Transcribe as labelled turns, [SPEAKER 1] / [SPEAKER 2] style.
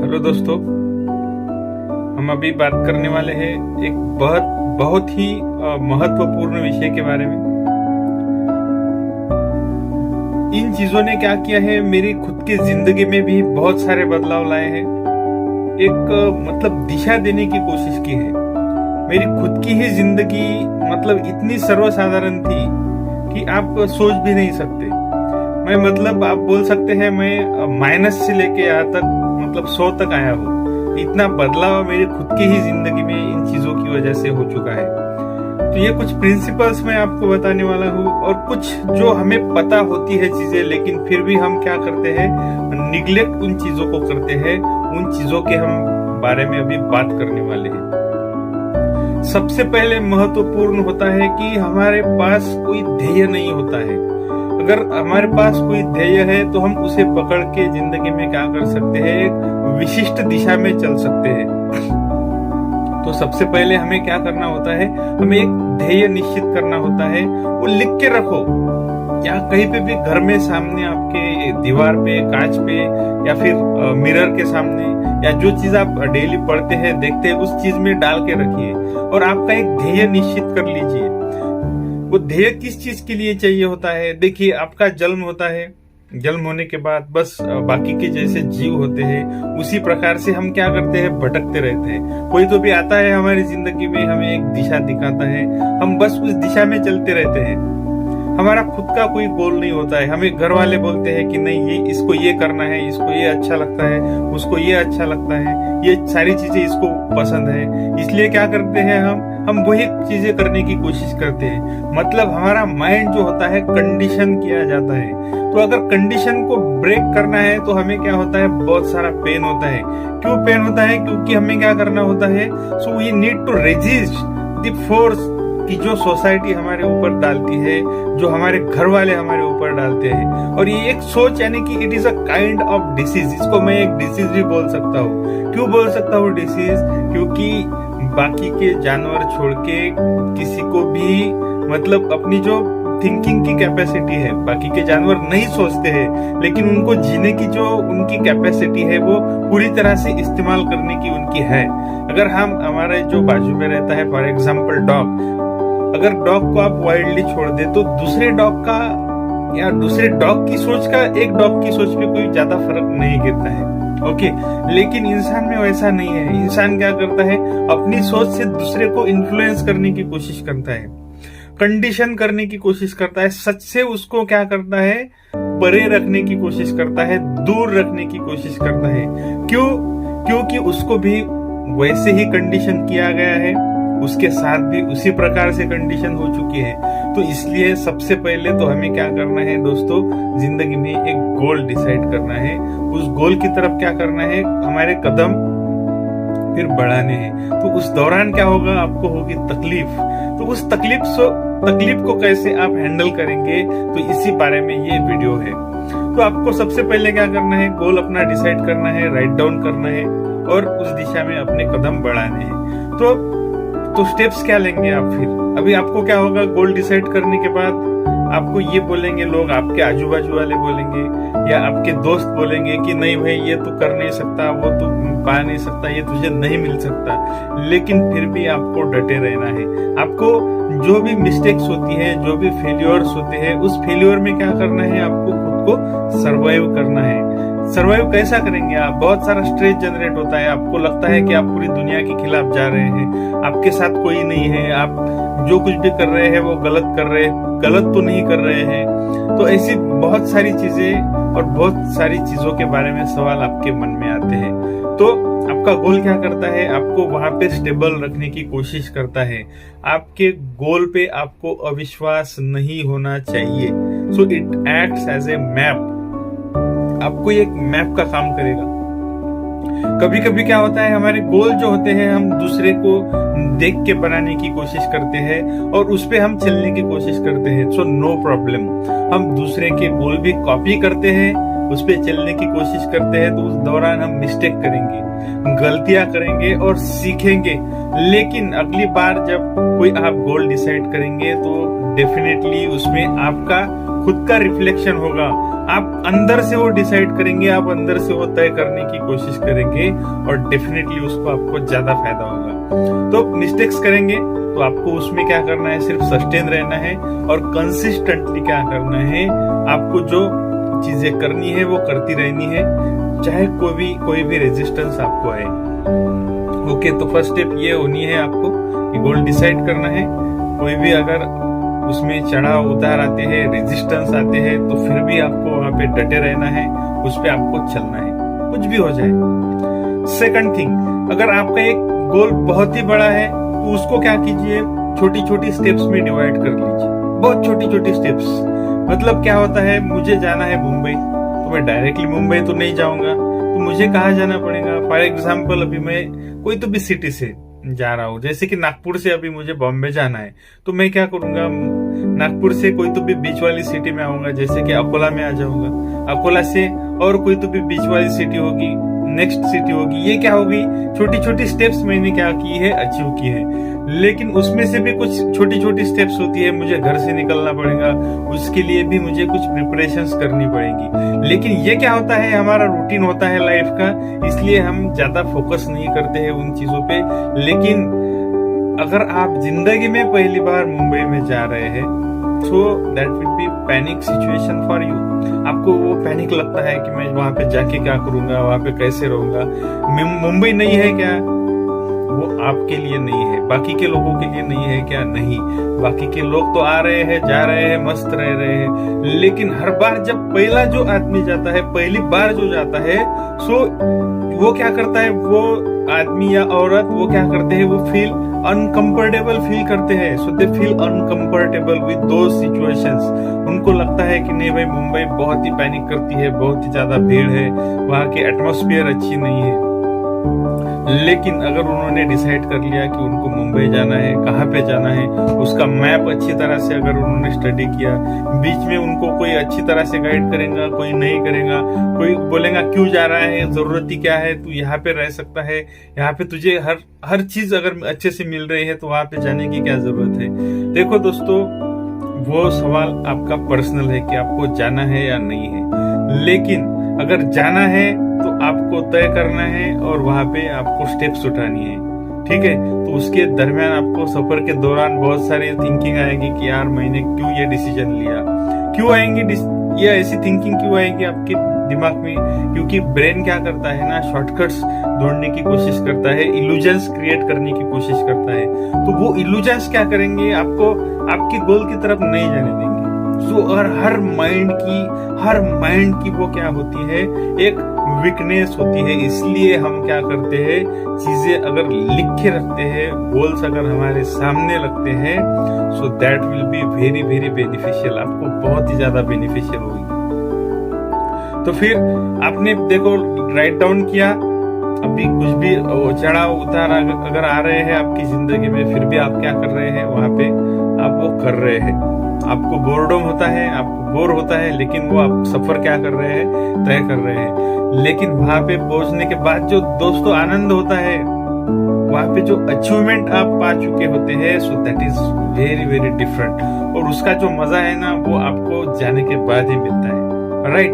[SPEAKER 1] Hello दोस्तों, हम अभी बात करने वाले हैं एक बहुत ही महत्वपूर्ण विषय के बारे में। इन चीजों ने क्या किया है, मेरी खुद की जिंदगी में भी बहुत सारे बदलाव लाए हैं। एक दिशा देने की कोशिश की है। मेरी खुद की ही जिंदगी इतनी सर्वसाधारण थी कि आप सोच भी नहीं सकते। मैं आप बोल सकते हैं मैं माइनस से लेके यहाँ तक 100 तक आया हूँ। इतना बदलाव मेरी खुद की ही जिंदगी में इन चीजों की वजह से हो चुका है। तो ये कुछ प्रिंसिपल्स मैं आपको बताने वाला हूँ, और कुछ जो हमें पता होती है चीजें, लेकिन फिर भी हम क्या करते हैं, निग्लेक्ट उन चीजों को करते हैं। उन चीजों के हम बारे में अभी बात करने वाले हैं। सबसे पहले महत्वपूर्ण होता है कि हमारे पास कोई ध्येय नहीं होता है। अगर हमारे पास कोई ध्येय है तो हम उसे पकड़ के जिंदगी में क्या कर सकते हैं, एक विशिष्ट दिशा में चल सकते हैं। तो सबसे पहले हमें क्या करना होता है, हमें एक ध्येय निश्चित करना होता है। वो लिख के रखो, या कहीं पे भी घर में सामने आपके दीवार पे, कांच पे, या फिर मिरर के सामने, या जो चीज आप डेली पढ़ते हैं, देखते हैं, उस चीज में डाल के रखिए और आपका एक ध्येय निश्चित कर लीजिए। वो ध्येय किस चीज के लिए चाहिए होता है? देखिए, आपका जन्म होता है, जन्म होने के बाद बस बाकी के जैसे जीव होते हैं उसी प्रकार से हम क्या करते हैं, भटकते रहते हैं। कोई तो भी आता है हमारी जिंदगी में, हमें एक दिशा दिखाता है, हम बस उस दिशा में चलते रहते हैं। हमारा खुद का कोई गोल नहीं होता है। हमें घर वाले बोलते हैं कि नहीं, ये इसको ये करना है, इसको ये अच्छा लगता है, उसको ये अच्छा लगता है, ये सारी चीजें इसको पसंद है, इसलिए क्या करते हैं, हम वही चीजें करने की कोशिश करते हैं। हमारा माइंड जो होता है कंडीशन किया जाता है। तो अगर कंडीशन को ब्रेक करना है तो हमें क्या होता है, बहुत सारा पेन होता है। क्यों पेन होता है? क्योंकि हमें क्या करना होता है, so we need to resist the force कि जो सोसाइटी हमारे ऊपर डालती है, जो हमारे घर वाले हमारे ऊपर डालते हैं। और ये एक सोच, यानी कि it is a kind of disease. इसको मैं एक डिसीज भी बोल सकता हूँ। क्यों बोल सकता हूँ डिसीज? क्योंकि बाकी के जानवर छोड़ के किसी को भी अपनी जो थिंकिंग की कैपेसिटी है, बाकी के जानवर नहीं सोचते हैं, लेकिन उनको जीने की जो उनकी कैपेसिटी है वो पूरी तरह से इस्तेमाल करने की उनकी है। अगर हम हमारे जो बाजू में रहता है, फॉर एग्जाम्पल डॉग, अगर डॉग को आप वाइल्डली छोड़ दे तो दूसरे डॉग का या दूसरे डॉग की सोच का एक डॉग की सोच पे कोई ज्यादा फर्क नहीं गिरता है। ओके, लेकिन इंसान में वैसा नहीं है। इंसान क्या करता है, अपनी सोच से दूसरे को इन्फ्लुएंस करने की कोशिश करता है, कंडीशन करने की कोशिश करता है, सच से उसको क्या करता है, परे रखने की कोशिश करता है, दूर रखने की कोशिश करता है। क्यों? क्योंकि उसको भी वैसे ही कंडीशन किया गया है, उसके साथ भी उसी प्रकार से कंडीशन हो चुकी है। तो इसलिए सबसे पहले तो हमें क्या करना है दोस्तों, जिंदगी में एक गोल डिसाइड करना है। उस गोल की तरफ क्या करना है, हमारे कदम फिर बढ़ाने हैं। तो उस दौरान क्या होगा, आपको होगी तकलीफ। तो उस तकलीफ को कैसे आप हैंडल करेंगे, तो इसी बारे में ये वीडियो है। तो आपको सबसे पहले क्या करना है, गोल अपना डिसाइड करना है, राइट डाउन करना है, और उस दिशा में अपने कदम बढ़ाने हैं। तो स्टेप्स क्या लेंगे आप फिर? अभी आपको क्या होगा, गोल डिसाइड करने के बाद आपको ये बोलेंगे लोग, आपके आजू बाजू वाले बोलेंगे, या आपके दोस्त बोलेंगे कि नहीं भाई, ये तू कर नहीं सकता, वो तू पा नहीं सकता, ये तुझे नहीं मिल सकता। लेकिन फिर भी आपको डटे रहना है। आपको जो भी मिस्टेक्स होती है, जो भी फेल्योर्स होते हैं, उस फेल्योर में क्या करना है, आपको खुद को सर्वाइव करना है। सर्वाइव कैसा करेंगे आप? बहुत सारा स्ट्रेस जनरेट होता है, आपको लगता है कि आप पूरी दुनिया के खिलाफ जा रहे हैं, आपके साथ कोई नहीं है, आप जो कुछ भी कर रहे हैं वो गलत कर रहे हैं, गलत तो नहीं कर रहे हैं। तो ऐसी बहुत सारी चीजें और बहुत सारी चीजों के बारे में सवाल आपके मन में आते हैं। तो आपका गोल क्या करता है, आपको वहां पे स्टेबल रखने की कोशिश करता है। आपके गोल पे आपको अविश्वास नहीं होना चाहिए। So it acts as a map, आपको एक मैप का काम करेगा। कभी कभी क्या होता है, हमारे गोल जो होते हैं हम दूसरे को देख के बनाने की कोशिश करते हैं और उस पे हम चलने की कोशिश करते हैं। सो नो प्रॉब्लम, हम दूसरे के गोल भी कॉपी करते हैं, उस पे चलने की कोशिश करते हैं। तो उस दौरान हम मिस्टेक करेंगे, गलतियां करेंगे और सीखेंगे। लेकिन अगली बार जब कोई आप गोल डिसाइड करेंगे तो डेफिनेटली उसमें आपका खुद का रिफ्लेक्शन होगा। आप अंदर से वो डिसाइड करेंगे, आप अंदर से वो तय करने की कोशिश करेंगे और डेफिनेटली उसको आपको ज्यादा फायदा होगा। तो मिस्टेक्स करेंगे तो आपको उसमें क्या करना है, सिर्फ सस्टेन रहना है और कंसिस्टेंटली क्या करना है, आपको जो चीजें करनी है वो करती रहनी है, चाहे कोई भी रेजिस्टेंस आपको आए। ओके, तो फर्स्ट स्टेप ये होनी है आपको कि गोल डिसाइड करना है। कोई भी अगर उसमें चढ़ाव उतार आते हैं, रेजिस्टेंस आते हैं, तो फिर भी आपको वहां पे डटे रहना है, उस पे आपको चलना है, कुछ भी हो जाए। सेकंड थिंग, अगर आपका एक गोल बहुत ही बड़ा है तो उसको क्या कीजिए, छोटी छोटी स्टेप्स में डिवाइड कर लीजिए, बहुत छोटी छोटी स्टेप्स। मतलब क्या होता है, मुझे जाना है मुंबई, तो मैं डायरेक्टली मुंबई तो नहीं जाऊंगा, तो मुझे कहाँ जाना पड़ेगा। फॉर एग्जाम्पल, अभी मैं कोई तो भी सिटी से जा रहा हूँ, जैसे कि नागपुर से अभी मुझे बॉम्बे जाना है, तो मैं क्या करूंगा, नागपुर से कोई तो भी बीच वाली सिटी में आऊंगा, जैसे कि अकोला में आ जाऊंगा। अकोला से और कोई तो भी बीच वाली सिटी होगी, नेक्स्ट सिटी होगी। ये क्या होगी, छोटी छोटी स्टेप्स मैंने क्या की है, अचीव की है। लेकिन उसमें से भी कुछ छोटी छोटी स्टेप्स होती है, मुझे घर से निकलना पड़ेगा, उसके लिए भी मुझे कुछ प्रिपरेशंस करनी पड़ेगी। लेकिन ये क्या होता है, हमारा रूटीन होता है लाइफ का, इसलिए हम ज्यादा फोकस नहीं करते हैं उन चीजों पे। लेकिन अगर आप जिंदगी में पहली बार मुंबई में जा रहे हैं, so that will be panic situation for you. आपको वो पैनिक लगता है कि मैं वहां पे जाके क्या करूंगा, वहां पे कैसे रहूंगा। मुंबई नहीं है क्या, वो आपके लिए नहीं है, बाकी के लोगों के लिए नहीं है क्या, नहीं। बाकी के लोग तो आ रहे हैं, जा रहे हैं, मस्त रह रहे हैं। लेकिन हर बार जब पहला जो आदमी जाता है, पहली बार जो जाता है, सो वो क्या करता है, वो आदमी या औरत वो क्या करते हैं, वो फील अनकंफर्टेबल फील करते हैं। So they feel uncomfortable with those situations. उनको लगता है कि नहीं भाई, मुंबई बहुत ही पैनिक करती है, बहुत ही ज्यादा भीड़ है, वहां की एटमॉस्फेयर अच्छी नहीं है। लेकिन अगर उन्होंने डिसाइड कर लिया कि उनको मुंबई जाना है, कहाँ पे जाना है, उसका मैप अच्छी तरह से अगर उन्होंने स्टडी किया, बीच में उनको कोई अच्छी तरह से गाइड करेगा, कोई नहीं करेगा, कोई बोलेगा क्यों जा रहा है, जरूरत ही क्या है, तू यहाँ पे रह सकता है, यहाँ पे तुझे हर चीज अगर अच्छे से मिल रही है, तो वहां पे जाने की क्या जरूरत है। देखो दोस्तों, वो सवाल आपका पर्सनल है कि आपको जाना है या नहीं है। लेकिन अगर जाना है तो आपको तय करना है और वहां पे आपको स्टेप्स उठानी है, ठीक है। तो उसके दरमियान आपको सफर के दौरान बहुत सारी थिंकिंग आएगी कि यार मैंने क्यों ये डिसीजन लिया। क्यों आएंगी ये ऐसी थिंकिंग, क्यों आएगी आपके दिमाग में? क्योंकि ब्रेन क्या करता है ना, शॉर्टकट्स ढूंढने की कोशिश करता है, इल्यूजन्स क्रिएट करने की कोशिश करता है। तो वो इल्यूजन्स क्या करेंगे, आपको आपके गोल की तरफ नहीं जाने देंगे। सो और हर माइंड की वो क्या होती है, एक वीकनेस होती है। इसलिए हम क्या करते हैं, चीजें अगर लिख के रखते हैं, गोल्स अगर हमारे सामने लगते हैं, so that will be very very beneficial, आपको बहुत ही ज्यादा बेनिफिशियल होगी। तो फिर आपने देखो राइट डाउन किया, अभी कुछ भी चढ़ाव उतार अगर आ रहे हैं आपकी जिंदगी में, फिर भी आप क्या कर रहे हैं, वहां पे आप वो कर रहे हैं। आपको बोर्डम होता है, आपको बोर होता है, लेकिन वो आप सफर क्या कर रहे हैं, तय कर रहे हैं। लेकिन वहां पे पहुंचने के बाद जो दोस्तों आनंद होता है, वहां पे जो अचीवमेंट आप पा चुके होते हैं, so that is very very different. और उसका जो मजा है ना, वो आपको जाने के बाद ही मिलता है, राइट।